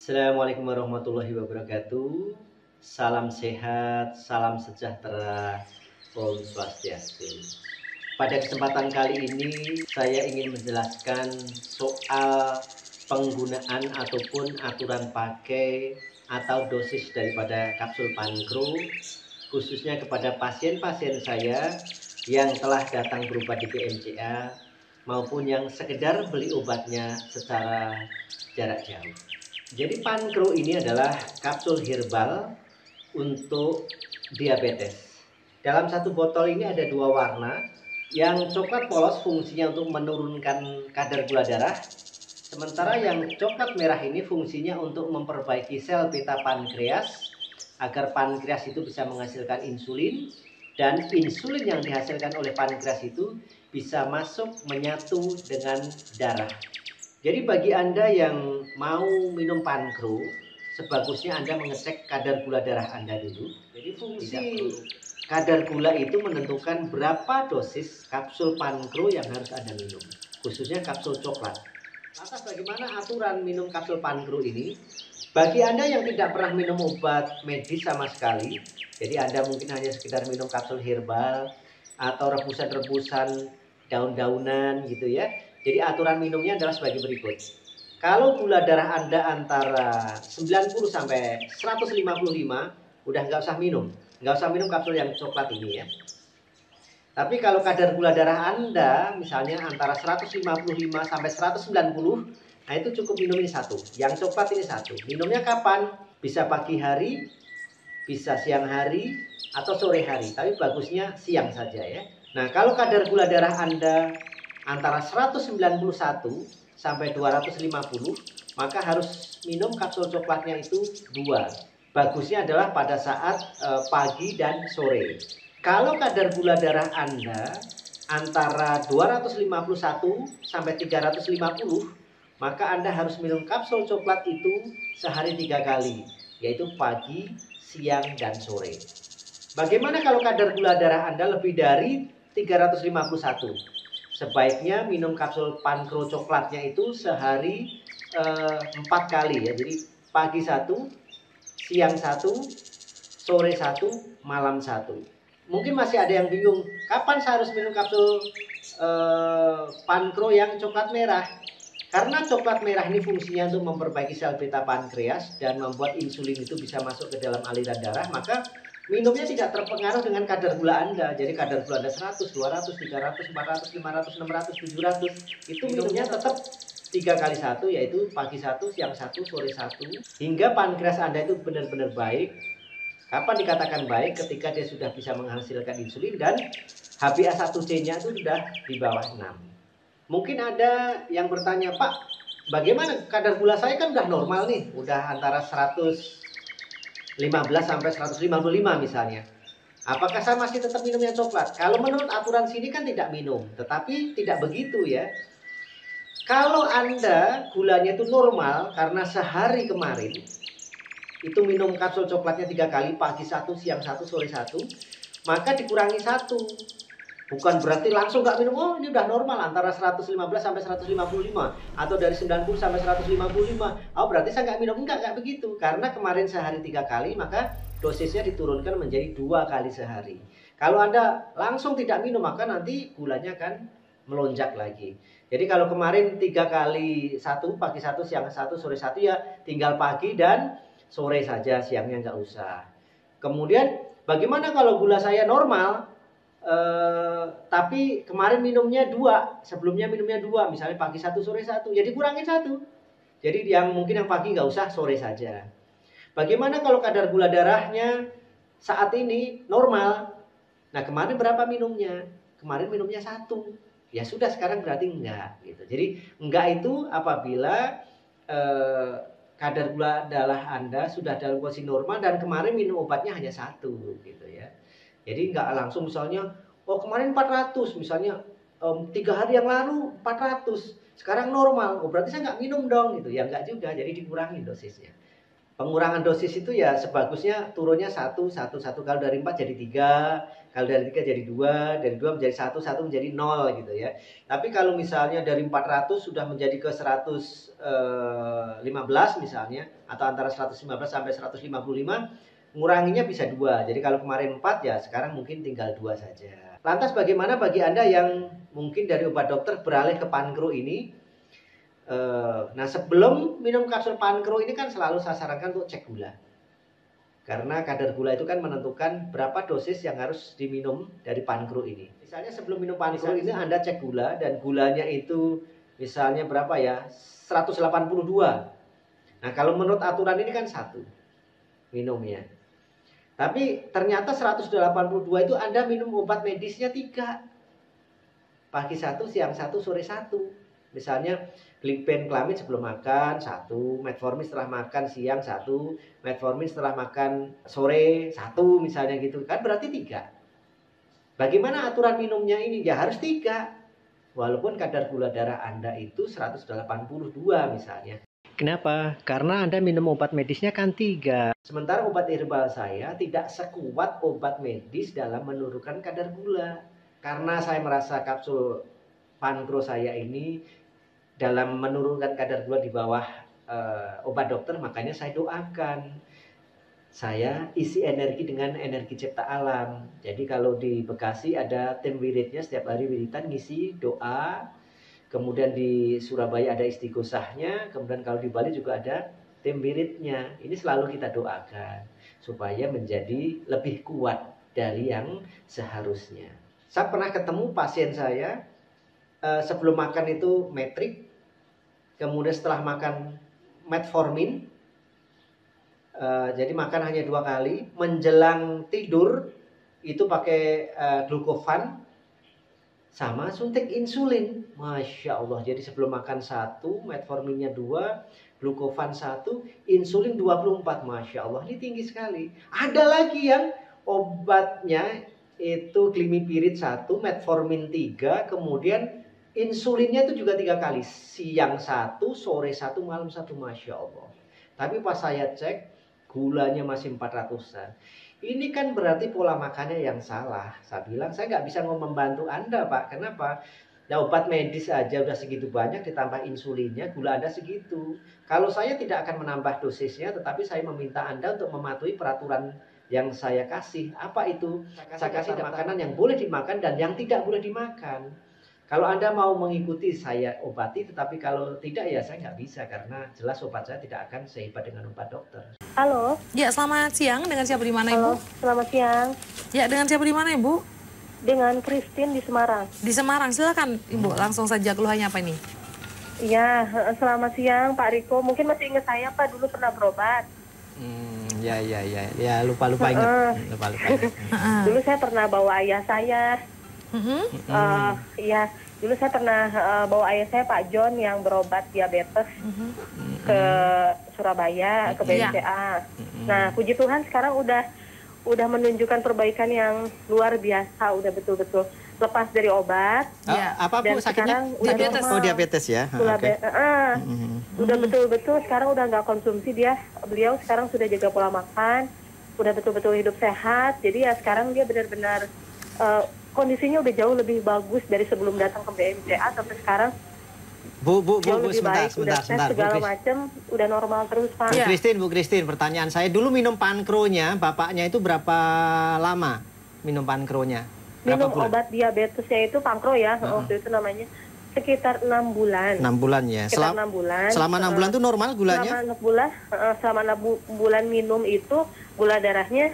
Assalamualaikum warahmatullahi wabarakatuh. Salam sehat, salam sejahtera, Om Swastiastu. Pada kesempatan kali ini saya ingin menjelaskan soal penggunaan ataupun aturan pakai atau dosis daripada kapsul Pankro, khususnya kepada pasien-pasien saya yang telah datang berobat di PMCA maupun yang sekedar beli obatnya secara jarak jauh. Jadi Pankro ini adalah kapsul herbal untuk diabetes. Dalam satu botol ini ada dua warna. Yang coklat polos fungsinya untuk menurunkan kadar gula darah. Sementara yang coklat merah ini fungsinya untuk memperbaiki sel beta pankreas agar pankreas itu bisa menghasilkan insulin. Dan insulin yang dihasilkan oleh pankreas itu bisa masuk menyatu dengan darah. Jadi bagi Anda yang mau minum Pankro, sebagusnya Anda mengecek kadar gula darah Anda dulu. Jadi fungsi kadar gula itu menentukan berapa dosis kapsul Pankro yang harus Anda minum, khususnya kapsul coklat. Lantas bagaimana aturan minum kapsul Pankro ini? Bagi Anda yang tidak pernah minum obat medis sama sekali, jadi Anda mungkin hanya sekedar minum kapsul herbal atau rebusan-rebusan daun-daunan gitu ya. Jadi aturan minumnya adalah sebagai berikut. Kalau gula darah Anda antara 90 sampai 155, udah nggak usah minum. Nggak usah minum kapsul yang coklat ini ya. Tapi kalau kadar gula darah Anda misalnya antara 155 sampai 190, nah itu cukup minum ini satu. Yang coklat ini satu. Minumnya kapan? Bisa pagi hari, bisa siang hari, atau sore hari. Tapi bagusnya siang saja ya. Nah kalau kadar gula darah Anda antara 191 sampai 250, maka harus minum kapsul coklatnya itu 2. Bagusnya adalah pada saat pagi dan sore. Kalau kadar gula darah Anda antara 251 sampai 350, maka Anda harus minum kapsul coklat itu sehari 3 kali, yaitu pagi, siang, dan sore. Bagaimana kalau kadar gula darah Anda lebih dari 351? Sebaiknya minum kapsul Pankro coklatnya itu sehari 4 kali ya. Jadi pagi 1, siang 1, sore 1, malam 1. Mungkin masih ada yang bingung, kapan saya harus minum kapsul Pankro yang coklat merah? Karena coklat merah ini fungsinya untuk memperbaiki sel beta pankreas dan membuat insulin itu bisa masuk ke dalam aliran darah, maka minumnya tidak terpengaruh dengan kadar gula Anda. Jadi kadar gula Anda 100, 200, 300, 400, 500, 600, 700. Itu minumnya tetap 3 kali 1, yaitu pagi 1, siang 1, sore 1. Hingga pankreas Anda itu benar-benar baik. Kapan dikatakan baik? Ketika dia sudah bisa menghasilkan insulin dan HbA1c-nya itu sudah di bawah 6. Mungkin ada yang bertanya, Pak, bagaimana kadar gula saya kan udah normal nih, udah antara 115 sampai 155 misalnya. Apakah saya masih tetap minumnya coklat? Kalau menurut aturan sini kan tidak minum, tetapi tidak begitu ya. Kalau Anda gulanya itu normal karena sehari kemarin itu minum kapsul coklatnya 3 kali, pagi 1, siang 1, sore 1, maka dikurangi 1. Bukan berarti langsung nggak minum, oh ini udah normal antara 115 sampai 155 atau dari 90 sampai 155. Oh berarti saya nggak minum, enggak begitu. Karena kemarin sehari 3 kali, maka dosisnya diturunkan menjadi 2 kali sehari. Kalau Anda langsung tidak minum, maka nanti gulanya akan melonjak lagi. Jadi kalau kemarin 3 kali 1, pagi 1, siang 1, sore 1 ya tinggal pagi dan sore saja, siangnya nggak usah. Kemudian bagaimana kalau gula saya normal? Tapi kemarin minumnya 2, sebelumnya minumnya 2, misalnya pagi 1, sore 1, jadi kurangin 1. Jadi yang mungkin yang pagi nggak usah, sore saja. Bagaimana kalau kadar gula darahnya saat ini normal? Nah kemarin berapa minumnya? Kemarin minumnya 1. Ya sudah, sekarang berarti enggak gitu. Jadi enggak itu apabila kadar gula darah Anda sudah dalam kondisi normal dan kemarin minum obatnya hanya 1 gitu ya. Jadi nggak langsung misalnya, oh kemarin 400 misalnya, 3 hari yang lalu 400, sekarang normal, oh berarti saya nggak minum dong gitu. Ya nggak juga, jadi dikurangi dosisnya. Pengurangan dosis itu ya sebagusnya turunnya 1, 1, 1. Kalau dari 4 jadi 3, kalau dari 3 jadi 2, dari 2 menjadi 1, 1 menjadi 0 gitu ya. Tapi kalau misalnya dari 400 sudah menjadi ke 115 misalnya, atau antara 115 sampai 155, nguranginya bisa 2. Jadi kalau kemarin 4 ya sekarang mungkin tinggal 2 saja. Lantas bagaimana bagi Anda yang mungkin dari obat dokter beralih ke Pankro ini? Nah, sebelum minum kapsul Pankro ini kan selalu saya sarankan untuk cek gula. Karena kadar gula itu kan menentukan berapa dosis yang harus diminum dari Pankro ini. Misalnya sebelum minum Pankro ini Anda cek gula dan gulanya itu misalnya berapa ya? 182. Nah, kalau menurut aturan ini kan 1 minumnya. Tapi ternyata 182 itu Anda minum obat medisnya 3. Pagi 1, siang 1, sore 1. Misalnya Glipenclamid sebelum makan 1, Metformin setelah makan siang 1, Metformin setelah makan sore 1 misalnya gitu. Kan berarti 3. Bagaimana aturan minumnya ini? Ya harus 3. Walaupun kadar gula darah Anda itu 182 misalnya. Kenapa? Karena Anda minum obat medisnya kan 3. Sementara obat herbal saya tidak sekuat obat medis dalam menurunkan kadar gula. Karena saya merasa kapsul Pankro saya ini dalam menurunkan kadar gula di bawah obat dokter, makanya saya doakan. Saya isi energi dengan energi cipta alam. Jadi kalau di Bekasi ada tim wiridnya, setiap hari wiritan ngisi doa. Kemudian di Surabaya ada istighosahnya. Kemudian kalau di Bali juga ada tim wiridnya. Ini selalu kita doakan supaya menjadi lebih kuat dari yang seharusnya. Saya pernah ketemu pasien saya sebelum makan itu metrik, kemudian setelah makan metformin, jadi makan hanya 2 kali, menjelang tidur itu pakai glukovan sama suntik insulin. Masya Allah, jadi sebelum makan 1, metforminnya 2, glukovan 1, insulin 24. Masya Allah, ini tinggi sekali. Ada lagi yang obatnya itu Glimipirid 1, metformin 3, kemudian insulinnya itu juga 3 kali. Siang 1, sore 1, malam 1. Masya Allah. Tapi pas saya cek, gulanya masih 400-an. Ini kan berarti pola makannya yang salah. Saya bilang, saya nggak bisa membantu Anda, Pak. Kenapa? Ya obat medis aja udah segitu banyak, ditambah insulinnya, gula Anda segitu. Kalau saya tidak akan menambah dosisnya, tetapi saya meminta Anda untuk mematuhi peraturan yang saya kasih. Apa itu? Saya kasih makanan yang boleh dimakan dan yang tidak boleh dimakan. Kalau Anda mau mengikuti saya obati, tetapi kalau tidak ya saya nggak bisa, karena jelas obat saya tidak akan sehebat dengan obat dokter. Halo. Ya, selamat siang. Dengan siapa di mana, Halo, Ibu? selamat siang. Ya, dengan siapa di mana, Ibu? Dengan Christine di Semarang. Di Semarang. Silakan, Ibu. Langsung saja, keluhannya apa ini? Iya, selamat siang Pak Riko. Mungkin masih ingat saya, Pak, dulu pernah berobat. Ya lupa ingat. Lupa ingat. Dulu saya pernah bawa ayah saya. Iya, dulu saya pernah bawa ayah saya, Pak John, yang berobat diabetes ke Surabaya, ke BCA. Nah, puji Tuhan sekarang udah menunjukkan perbaikan yang luar biasa, udah betul-betul lepas dari obat. Apa Bu sakitnya? Diabetes. Oh, diabetes ya. Udah betul-betul sekarang udah nggak konsumsi dia. Beliau sekarang sudah jaga pola makan, udah betul-betul hidup sehat. Jadi ya sekarang dia benar-benar kondisinya udah jauh lebih bagus dari sebelum datang ke BMCA sampai sekarang. Bu, Sebentar. Segala Bu, macam udah normal terus, Pak. Bu Christine, pertanyaan saya dulu minum Pankronya, bapaknya itu berapa lama minum Pankronya? Minum obat diabetesnya itu Pankro ya, waktu itu namanya. Sekitar 6 bulan. 6 bulan ya. Sekitar 6 bulan. Selama 6 bulan itu normal gulanya? Selama 6 bulan minum itu gula darahnya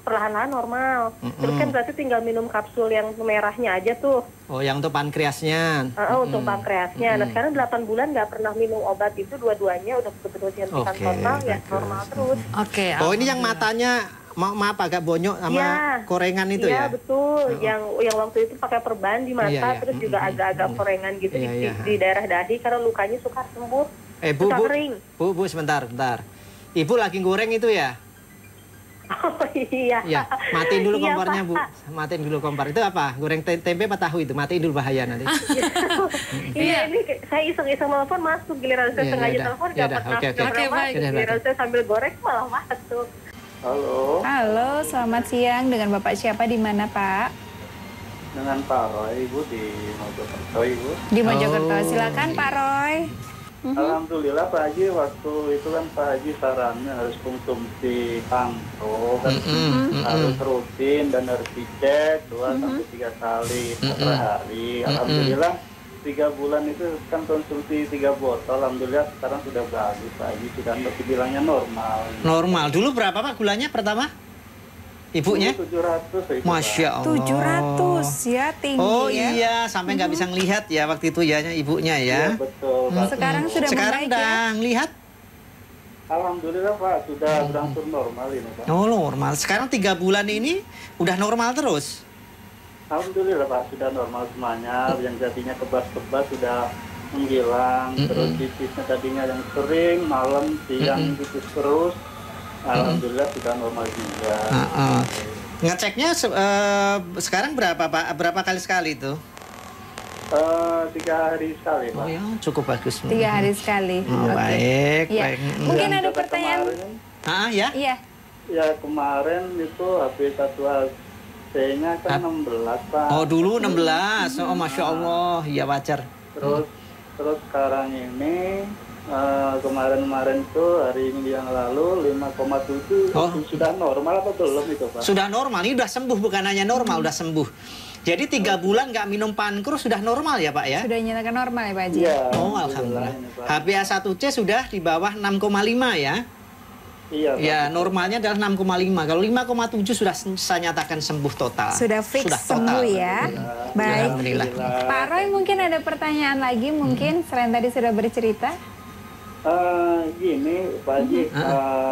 perlahan-lahan normal. Terus kan berarti tinggal minum kapsul yang merahnya aja tuh. Oh, yang untuk pankreasnya. Untuk pankreasnya. Nah, sekarang 8 bulan nggak pernah minum obat itu, dua-duanya udah betul-betul suntikan total, ya normal terus. Oh, ini yang matanya maaf agak bonyok sama korengan itu ya? Iya, betul. Yang waktu itu pakai perban di mata, terus juga agak-agak korengan gitu di daerah dahi karena lukanya suka sembuh. Bu, sebentar. Ibu lagi goreng itu ya? Oh iya. Ya, matiin dulu Iya, kompornya Pak. Bu. Matiin dulu kompor. Itu apa? Goreng tempe apa tahu itu? Matiin dulu bahaya nanti. Iya, ini saya iseng-iseng telepon masuk, giliran saya Iya, sengaja iya, telepon iya, dapat oke, oke. Oke, baik. masuk, giliran saya sambil goreng malah masuk. Halo, Halo, selamat siang. Dengan Bapak siapa di mana, Pak? dengan Pak Roy, Ibu di Mojokerto, Ibu. Di Mojokerto. Oh. Silakan, Pak Roy. Alhamdulillah Pak Haji, waktu itu kan Pak Haji sarannya harus konsumsi pangko, kan harus rutin dan harus dicek 2 sampai 3 kali per hari. Alhamdulillah 3 bulan itu kan konsumsi 3 botol, alhamdulillah sekarang sudah bagus Pak Haji, sudah bilangnya normal. Normal. Dulu berapa Pak gulanya pertama? Ibunya? 700 itu, Masya Pak. Allah. 700 ya, tinggi Oh ya. iya, sampai nggak bisa ngelihat ya waktu itu ya ibunya Iya ya. betul Pak. Sekarang sudah Sekarang membaik udah ya? ngelihat? Alhamdulillah Pak, sudah berangsur normal ini Pak. Oh normal. Sekarang 3 bulan ini udah normal terus. Alhamdulillah Pak, sudah normal semuanya. Yang jadinya kebas-kebas sudah menghilang. Terus tipisnya tadinya yang sering, malam, siang tipis terus. Alhamdulillah sudah normal juga. Ngeceknya sekarang berapa Pak? Berapa kali sekali itu? 3 hari sekali Pak. Oh ya, cukup bagus. 3 hari sekali. Oh, Oke. baik, Ya. baik. Mungkin Dan ada kata pertanyaan. kemarin, Ah ya? Iya. ya kemarin itu HP1AC-nya kan 16 Pak. Oh dulu 16. Oh Masya Allah, ya wajar. Terus sekarang ini kemarin tuh hari ini yang lalu 5,7 Oh. sudah normal apa belum itu Pak? Sudah normal, ini udah sembuh, bukan hanya normal, udah sembuh. Jadi 3 bulan nggak minum pankur sudah normal ya Pak ya? Sudah dinyatakan normal ya, Pak Haji? Iya. Oh alhamdulillah. ini, Pak. HbA1c sudah di bawah 6,5 ya? Iya Pak. Ya normalnya adalah 6,5. Kalau 5,7 sudah saya nyatakan sembuh total. Sudah fix Sudah sembuh total. ya. Baik. Alhamdulillah. Pak Roy mungkin ada pertanyaan lagi mungkin selain tadi sudah bercerita. Gini Pak Haji,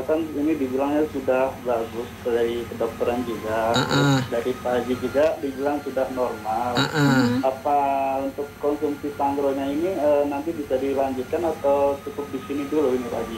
kan ini dibilangnya sudah bagus dari kedokteran juga, terus dari Pak Haji juga dibilang sudah normal. Apa untuk konsumsi pangronya ini nanti bisa dilanjutkan atau cukup di sini dulu ini Pak Haji?